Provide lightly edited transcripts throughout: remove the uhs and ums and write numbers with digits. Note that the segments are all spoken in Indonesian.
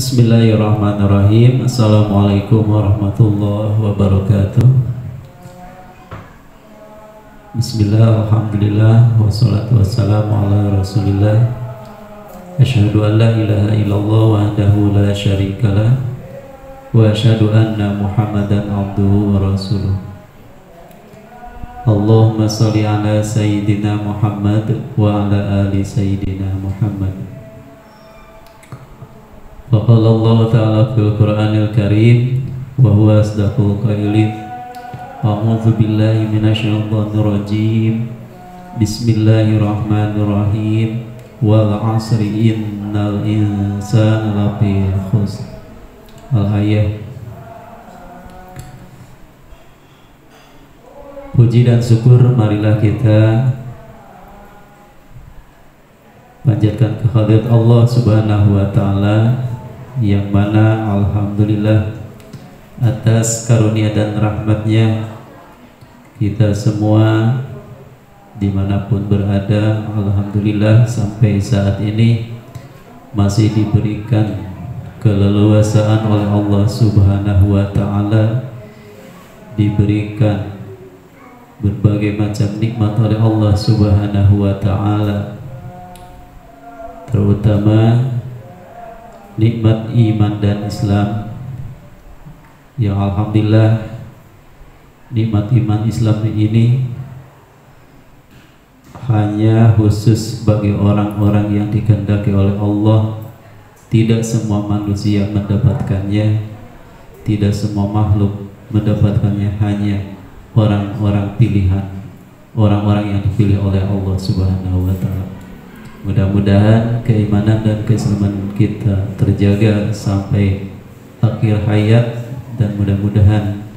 Bismillahirrahmanirrahim. Assalamualaikum warahmatullahi wabarakatuh. Bismillah, alhamdulillah, wassalatu wassalamu ala rasulillah. Asyhadu an la ilaha illallah wahdahu la syarikalah, wa asyhadu anna muhammadan abduhu wa rasuluh. Allahumma sholli ala sayyidina Muhammad wa ala ali sayyidina Muhammad. Waqala Allah ta'ala fil Qur'anil Karim wa huwa asdaqul qailin. A'udzu billahi minasyaitonir rajim. Bismillahirrahmanirrahim. Wal 'asri innal insana lafi khusr. Al-ayah. Puji dan syukur marilah kita panjatkan kehadirat Allah Subhanahu wa taala, yang mana alhamdulillah atas karunia dan rahmatnya kita semua dimanapun berada, alhamdulillah sampai saat ini masih diberikan keleluasaan oleh Allah Subhanahu wa taala, diberikan berbagai macam nikmat oleh Allah Subhanahu wa taala, terutama nikmat iman dan Islam, yang alhamdulillah nikmat iman Islam ini hanya khusus bagi orang-orang yang dikehendaki oleh Allah. Tidak semua manusia mendapatkannya, tidak semua makhluk mendapatkannya, hanya orang-orang pilihan, orang-orang yang dipilih oleh Allah Subhanahu wa taala. Mudah-mudahan keimanan dan keislaman kita terjaga sampai akhir hayat, dan mudah-mudahan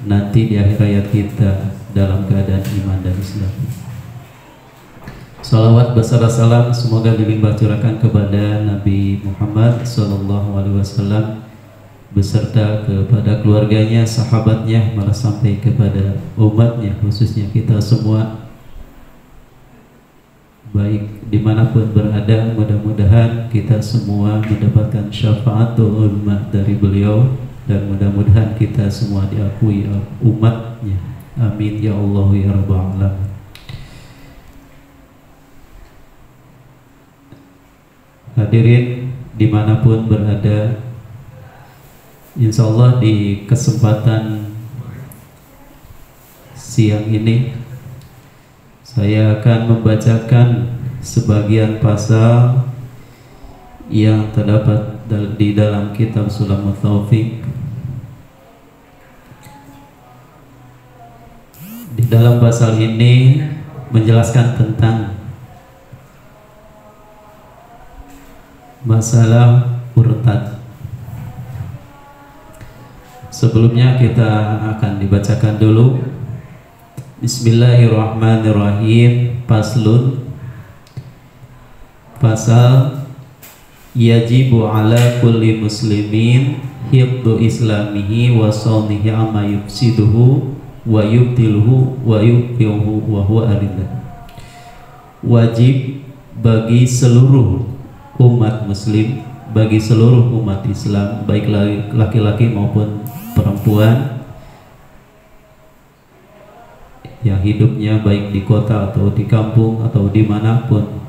nanti di akhir hayat kita dalam keadaan iman dan Islam. Salawat beserta salam semoga dilimpah curahkan kepada Nabi Muhammad SAW beserta kepada keluarganya, sahabatnya, malah sampai kepada umatnya, khususnya kita semua, baik dimanapun berada. Mudah-mudahan kita semua mendapatkan syafaatul ummah dari beliau, dan mudah-mudahan kita semua diakui umatnya. Amin ya Allah ya Rabbal Alamin. Hadirin dimanapun berada, insya Allah di kesempatan siang ini saya akan membacakan sebagian pasal yang terdapat di dalam kitab Sulamut Taufik. Di dalam pasal ini menjelaskan tentang masalah murtad. Sebelumnya kita akan dibacakan dulu. Bismillahirrahmanirrahim. Faslun. Pasal yajibu ala kulli muslimin hifdzu islamihi wa sawnihi amma yufsiduhu wa yubtiluhu wa yubtiluhu wa huwa aridah. Wajib bagi seluruh umat muslim, bagi seluruh umat Islam, baik laki-laki maupun perempuan, yang hidupnya baik di kota atau di kampung atau dimanapun,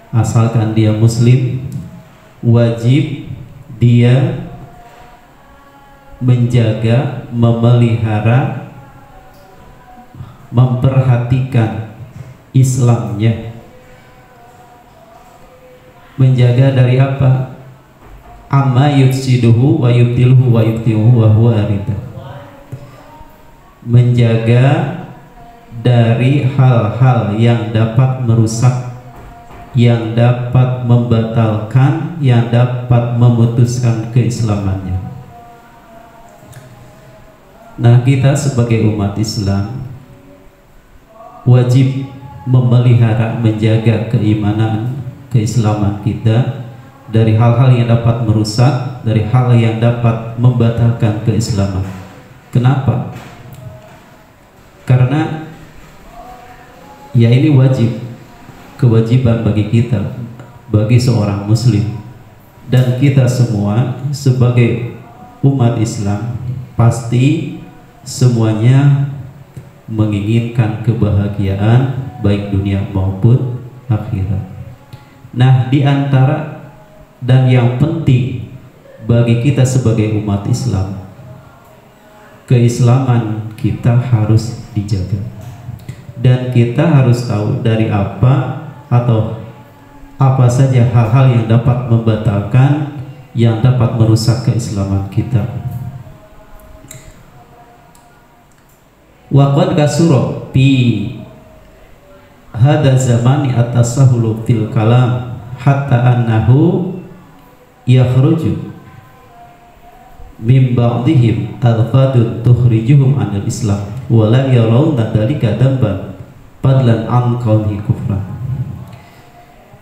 asalkan dia muslim, wajib dia menjaga, memelihara, memperhatikan Islamnya. Menjaga dari apa? Amma yufsiduhu wa yubtiluhu wa yubtiluhu wa huwa aridah. Menjaga dari hal-hal yang dapat merusak, yang dapat membatalkan, yang dapat memutuskan keislamannya. Nah, kita sebagai umat Islam wajib memelihara, menjaga keimanan, keislaman kita dari hal-hal yang dapat merusak, dari hal yang dapat membatalkan keislaman. Kenapa? Karena ya ini wajib, kewajiban bagi kita, bagi seorang muslim, Dan kita semua sebagai umat Islam pasti semuanya menginginkan kebahagiaan baik dunia maupun akhirat. Nah, di antara dan yang penting bagi kita sebagai umat Islam, keislaman kita harus dijaga. Dan kita harus tahu dari apa atau apa saja hal-hal yang dapat membatalkan, yang dapat merusak keislaman kita. Wa qad kasura fi hadza zamani at-tasahhulu fil kalam hatta annahu yakhruju min ba'dihim alfadun tukhrijuhum anil islam wa la yarawna dzalika damban fadlan an kaunihi kufran.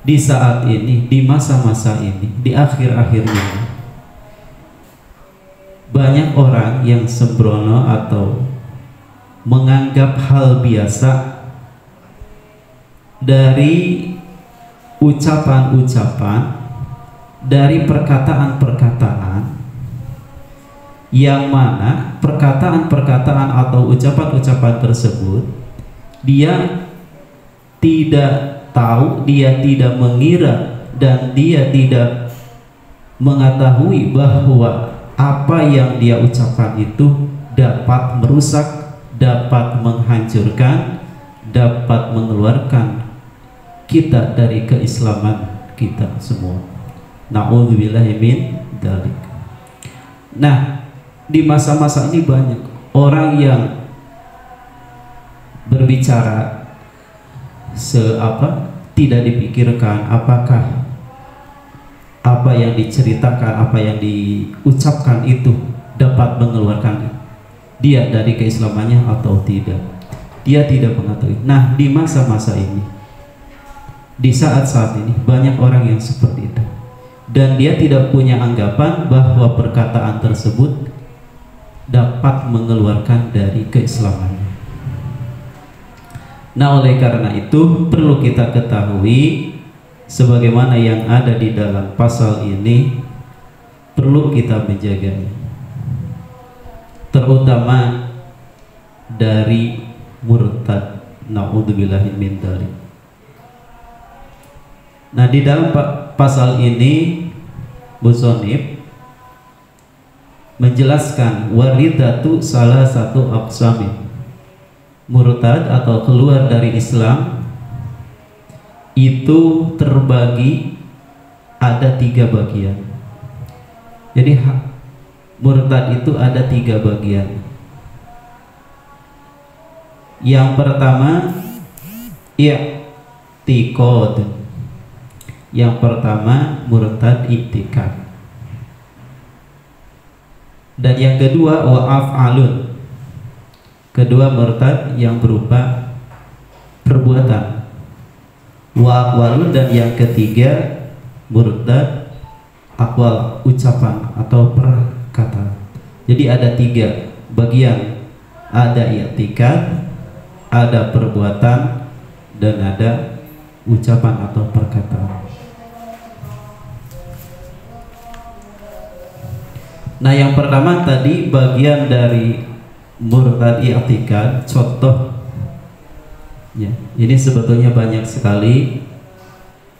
Di saat ini, di masa-masa ini, di akhir-akhir ini, banyak orang yang sembrono atau menganggap hal biasa dari ucapan-ucapan, dari perkataan-perkataan, yang mana perkataan-perkataan atau ucapan-ucapan tersebut dia tidak tahu, dia tidak mengira, dan dia tidak mengetahui bahwa apa yang dia ucapkan itu dapat merusak, dapat menghancurkan, dapat mengeluarkan kita dari keislaman kita semua. Na'udzubillahi min dzalik. Nah, di masa-masa ini banyak orang yang berbicara tidak dipikirkan apakah apa yang diceritakan, apa yang diucapkan itu dapat mengeluarkan dia dari keislamannya atau tidak. Dia tidak mengetahui. Nah, di masa-masa ini, di saat-saat ini banyak orang yang seperti itu, dan dia tidak punya anggapan bahwa perkataan tersebut dapat mengeluarkan dari keislamannya. Nah, oleh karena itu perlu kita ketahui sebagaimana yang ada di dalam pasal ini, perlu kita menjaganya, terutama dari murtad. Na'udzubillahi min dzalik. Nah, di dalam pasal ini Musonib menjelaskan waridatu salah satu aqsami. Murtad atau keluar dari Islam itu terbagi ada 3 bagian. Jadi murtad itu ada 3 bagian. Yang pertama i'tiqad. Yang pertama murtad i'tikad. Dan yang kedua wa'af'alun. Kedua murtad yang berupa perbuatan. Wa'aqwalun. Dan yang ketiga murtad aqwal, ucapan atau perkataan. Jadi ada 3 bagian. Ada i'tikad, ada perbuatan, dan ada ucapan atau perkataan. Nah, yang pertama tadi bagian dari murtad i'tikad, contoh ya, ini sebetulnya banyak sekali,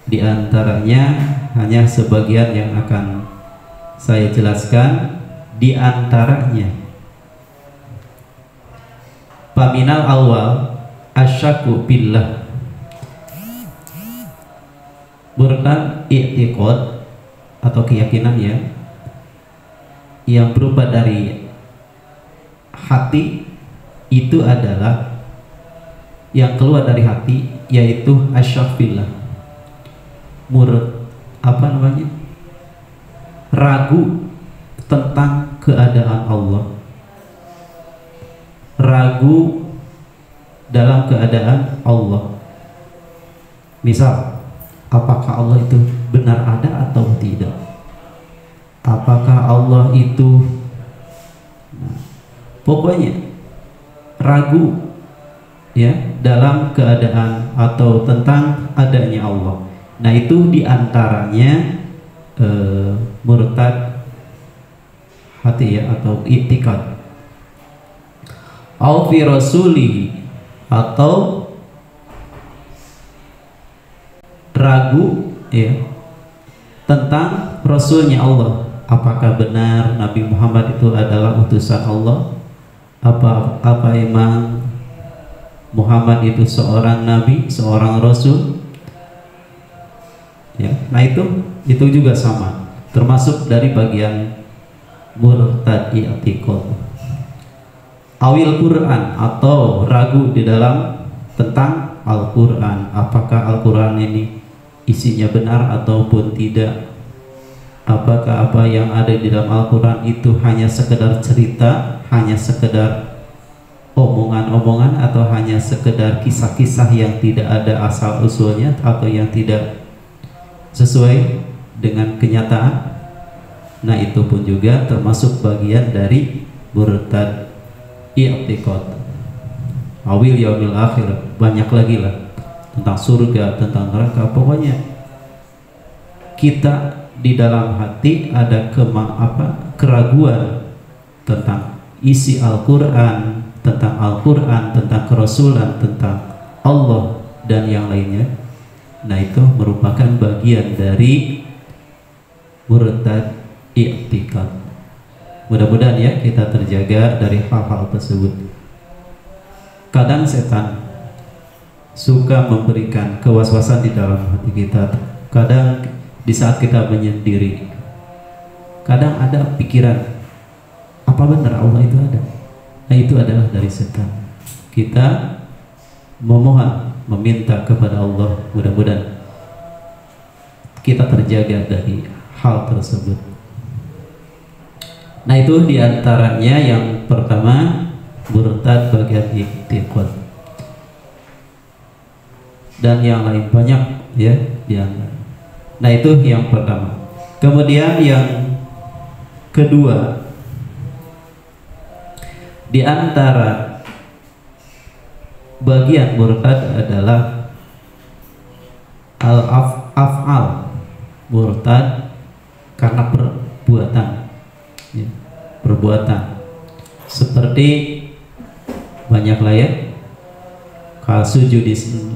di antaranya hanya sebagian yang akan saya jelaskan. Di antaranya paminal awal asyaku billah. Murtad i'tiqad atau keyakinan ya, yang berupa dari hati, itu adalah yang keluar dari hati, yaitu asyak billah. Ragu tentang keadaan Allah, ragu dalam keadaan Allah. Misal, apakah Allah itu benar ada atau tidak? Apakah Allah itu pokoknya ragu ya dalam keadaan atau tentang adanya Allah. Nah, itu diantaranya murtad hati ya, atau i'tikad. Au fi rasulihi, atau ragu ya tentang rasulnya Allah, apakah benar Nabi Muhammad itu adalah utusan Allah, apa emang Muhammad itu seorang nabi, seorang rasul ya. Nah itu juga sama, termasuk dari bagian murtad i'tiqad. Awil Quran, atau ragu di dalam tentang Al-Quran, apakah Al-Quran ini isinya benar ataupun tidak, apakah apa yang ada di dalam Al-Quran itu hanya sekedar cerita, hanya sekedar omongan-omongan, atau hanya sekedar kisah-kisah yang tidak ada asal usulnya atau yang tidak sesuai dengan kenyataan. Nah itu pun juga termasuk bagian dari murtad i'tiqad. Awil yaumil akhir, banyak lagi lah tentang surga, tentang neraka. Pokoknya kita di dalam hati ada keraguan tentang isi Al-Quran, tentang kerasulan, tentang Allah dan yang lainnya. Nah itu merupakan bagian dari murtad i'tiqad. Mudah-mudahan ya kita terjaga dari hal-hal tersebut. Kadang setan suka memberikan kewaswasan di dalam hati kita. Kadang di saat kita menyendiri, kadang ada pikiran, apa benar Allah itu ada? Nah itu adalah dari setan. Kita memohon, meminta kepada Allah, mudah-mudahan kita terjaga dari hal tersebut. Nah itu diantaranya yang pertama, murtad bagian i'tiqad, dan yang lain banyak ya diantara. Nah itu yang pertama. Kemudian yang kedua, di antara bagian murtad adalah al-af'al, murtad karena perbuatan ya, perbuatan seperti banyak lah ya, kal sujud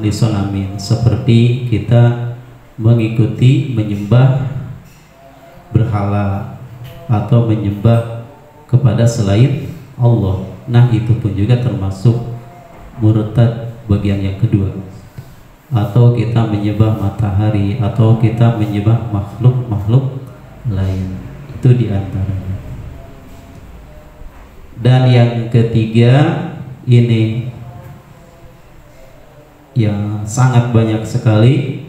lisonamin, seperti kita mengikuti menyembah berhala atau menyembah kepada selain Allah. Nah itu pun juga termasuk murtad bagian yang kedua. Atau kita menyembah matahari, atau kita menyembah makhluk-makhluk lain, itu diantaranya. Dan yang ketiga ini yang sangat banyak sekali,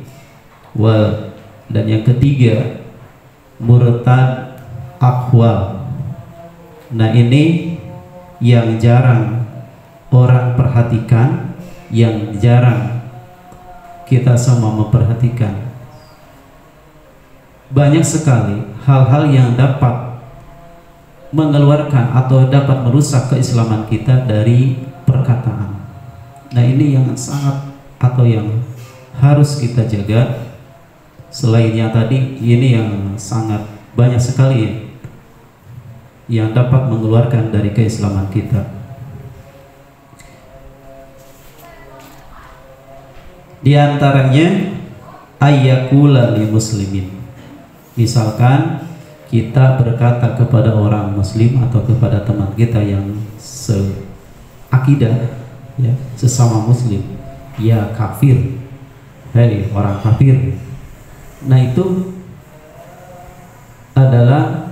dan yang ketiga murtad aqwal. Nah ini yang jarang orang perhatikan, yang jarang kita semua memperhatikan. Banyak sekali hal-hal yang dapat mengeluarkan atau dapat merusak keislaman kita dari perkataan. Nah ini yang sangat atau yang harus kita jaga. Selain yang tadi, ini yang sangat banyak sekali yang dapat mengeluarkan dari keislaman kita. Di antaranya ayyakula li muslimin, misalkan kita berkata kepada orang muslim atau kepada teman kita yang seakidah ya, sesama muslim, ya kafir, hei orang kafir. Nah itu adalah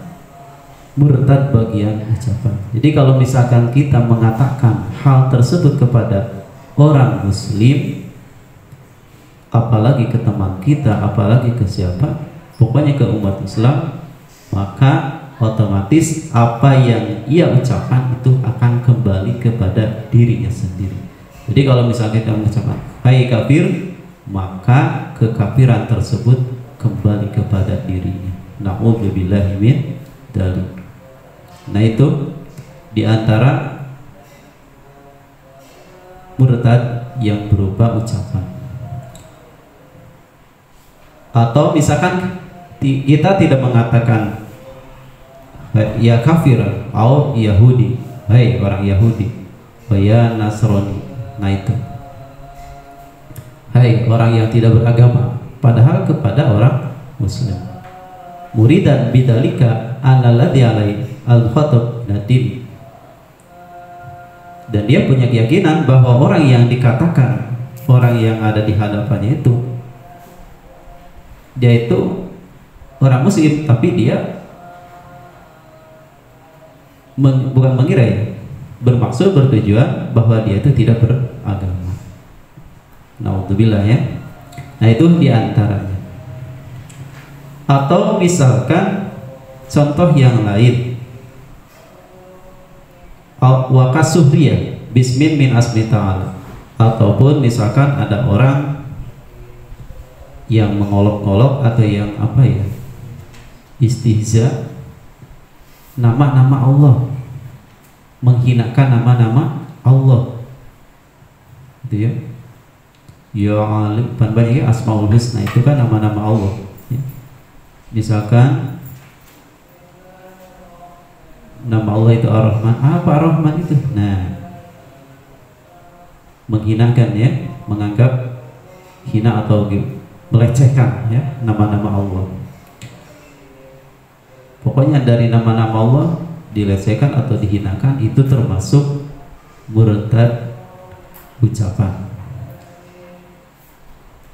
murtad bagian ucapan. Jadi kalau misalkan kita mengatakan hal tersebut kepada orang muslim, apalagi ke teman kita, apalagi ke siapa, pokoknya ke umat Islam, maka otomatis apa yang ia ucapkan itu akan kembali kepada dirinya sendiri. Jadi kalau misalnya kita mengucapkan hai kafir, maka kekafiran tersebut kembali kepada dirinya. Na'udzubillahi min dzalik. Nah itu diantara murtad yang berupa ucapan. Atau misalkan Kita tidak mengatakan ya kafir atau Yahudi, hai orang Yahudi, ya Nasrani. Nah itu, hai orang yang tidak beragama, padahal kepada orang Muslim. Muridan bidalika analladzi alai al-khatab nadim. Dan dia punya keyakinan bahwa orang yang dikatakan, orang yang ada di hadapannya itu, dia itu orang Muslim, tapi dia bukan mengira ya, bermaksud bertujuan bahwa dia itu tidak beragama. Naudzubillah ya. Nah itu diantaranya. Atau misalkan contoh yang lain, wa kasuhriyah bismin min asmi ta'ala, ataupun misalkan ada orang yang mengolok-olok atau yang apa ya, istihza nama-nama Allah, menghinakan nama-nama Allah, gitu ya. Ya alim, banyak asmaul husna, itu kan nama-nama Allah ya. Misalkan nama Allah itu Ar-Rahman, apa Ar-Rahman itu? Nah, menghinakan ya, menganggap hina atau melecehkan ya nama-nama Allah. Pokoknya dari nama-nama Allah dilecehkan atau dihinakan, itu termasuk murtad ucapan.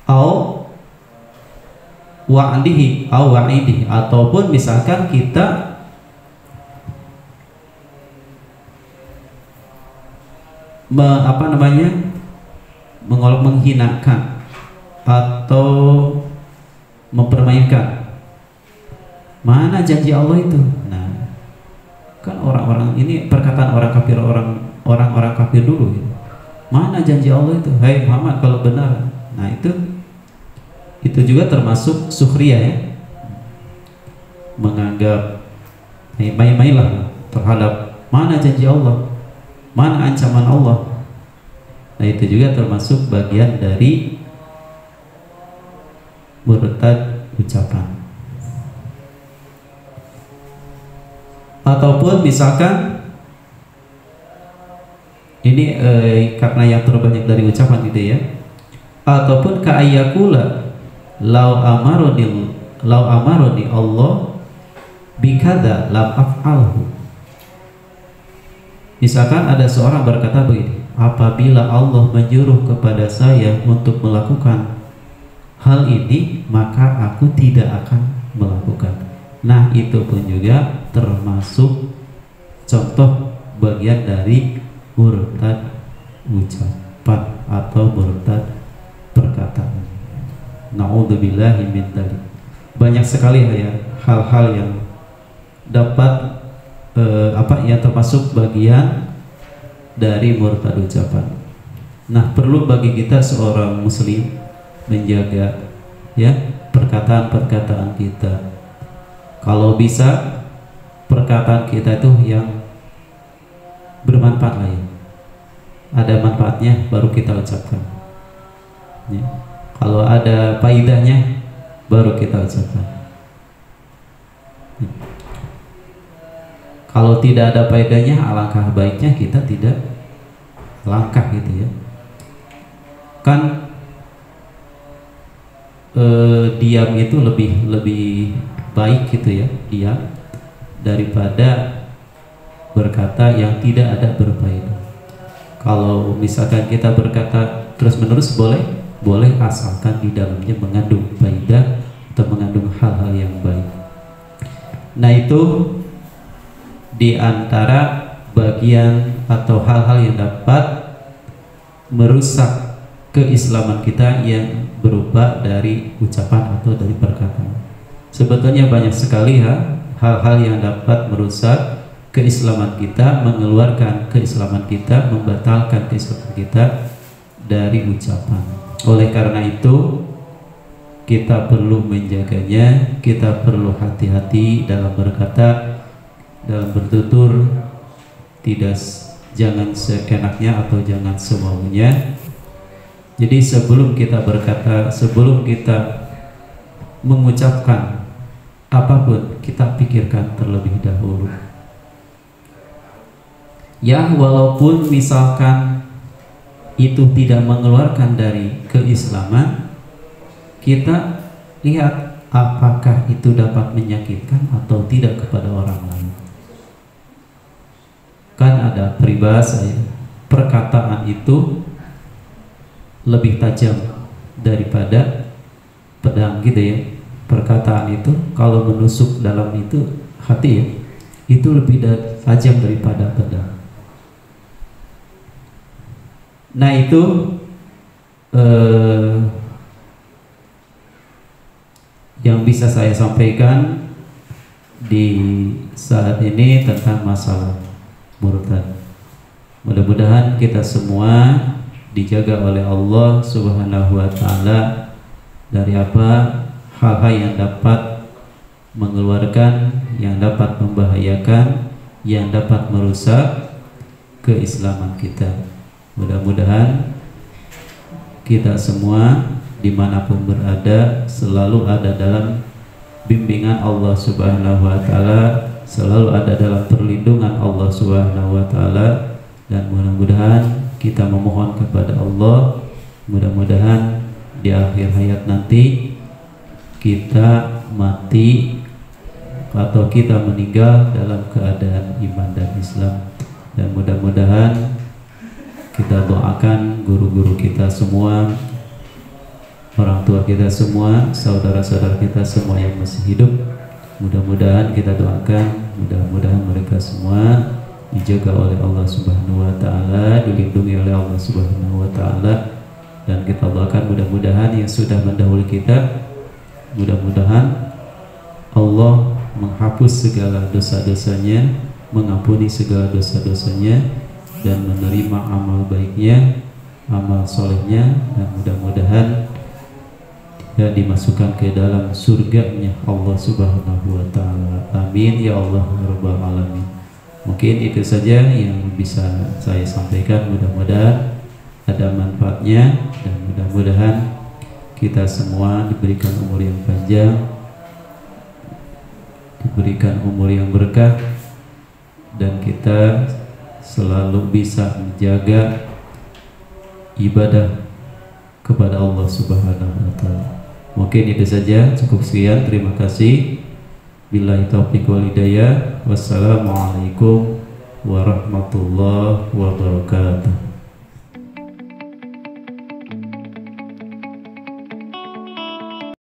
Au wa'dihi au wa'idihi, ataupun misalkan kita mengolok, menghinakan atau mempermainkan mana janji Allah itu. Nah, kan orang-orang ini perkataan orang kafir, orang-orang kafir dulu ya. Mana janji Allah itu, hai Muhammad kalau benar. Nah itu juga termasuk sukhriyah ya, menganggap main-main lah terhadap mana janji Allah, mana ancaman Allah. Nah itu juga termasuk bagian dari murtad ucapan. Ataupun misalkan ini karena yang terbanyak dari ucapan gitu ya, ataupun ka'ayyakula lau amaroni Allah bikada lam af'alhu. Misalkan ada seorang berkata begini, apabila Allah menyuruh kepada saya untuk melakukan hal ini, maka aku tidak akan melakukan. Nah itu pun juga termasuk contoh bagian dari murtad ucapan atau murtad perkataan. Na'udzubillahi min dzalik. Banyak sekali ya hal-hal yang dapat yang termasuk bagian dari murtad ucapan. Nah perlu bagi kita seorang muslim menjaga ya perkataan-perkataan kita. Kalau bisa perkataan kita itu yang bermanfaat lah ya, ada manfaatnya baru kita ucapkan ya. Kalau ada faedahnya baru kita ucapkan ya. Kalau tidak ada faedahnya, alangkah baiknya kita tidak langkah gitu ya. Kan diam itu lebih baik gitu ya, diam daripada berkata yang tidak ada berfaedah. Kalau misalkan kita berkata terus-menerus boleh asalkan di dalamnya mengandung faedah atau mengandung hal-hal yang baik. Nah itu di antara bagian atau hal-hal yang dapat merusak keislaman kita yang berupa dari ucapan atau dari perkataan. Sebetulnya banyak sekali hal-hal yang dapat merusak keislaman kita, mengeluarkan keislaman kita, membatalkan keislaman kita dari ucapan. Oleh karena itu kita perlu menjaganya, kita perlu hati-hati dalam berkata, dalam bertutur, jangan seenaknya atau jangan semaunya. Jadi sebelum kita berkata, sebelum kita mengucapkan apapun kita pikirkan terlebih dahulu. Ya, walaupun misalkan itu tidak mengeluarkan dari keislaman, kita lihat apakah itu dapat menyakitkan atau tidak kepada orang lain. Kan ada peribahasa ya, perkataan itu lebih tajam daripada pedang gitu ya. Perkataan itu kalau menusuk dalam itu hati ya, itu lebih tajam daripada pedang. Nah itu yang bisa saya sampaikan di saat ini tentang masalah murtad. Mudah-mudahan kita semua dijaga oleh Allah Subhanahu wa Ta'ala dari apa hal-hal yang dapat mengeluarkan, yang dapat membahayakan, yang dapat merusak keislaman kita. Mudah-mudahan kita semua dimanapun berada selalu ada dalam bimbingan Allah Subhanahu wa Ta'ala, selalu ada dalam perlindungan Allah Subhanahu wa Ta'ala, dan mudah-mudahan kita memohon kepada Allah, mudah-mudahan di akhir hayat nanti kita mati atau kita meninggal dalam keadaan iman dan Islam. Dan mudah-mudahan kita doakan guru-guru kita semua, orang tua kita semua, saudara-saudara kita semua yang masih hidup. Mudah-mudahan kita doakan, mudah-mudahan mereka semua dijaga oleh Allah Subhanahu wa Ta'ala, dilindungi oleh Allah Subhanahu wa Ta'ala. Dan kita doakan mudah-mudahan yang sudah mendahului kita, mudah-mudahan Allah menghapus segala dosa-dosanya, mengampuni segala dosa-dosanya, dan menerima amal baiknya, amal solehnya, dan mudah-mudahan dia dimasukkan ke dalam surganya Allah Subhanahu wa Ta'ala. Amin ya Allah rabbal alamin. Mungkin itu saja yang bisa saya sampaikan. Mudah-mudahan ada manfaatnya, dan mudah-mudahan kita semua diberikan umur yang panjang, diberikan umur yang berkah, dan kita selalu bisa menjaga ibadah kepada Allah Subhanahu wa Ta'ala. Mungkin itu saja, cukup sekian. Terima kasih. Billahi taufiq wal hidayah. Wassalamualaikum warahmatullahi wabarakatuh.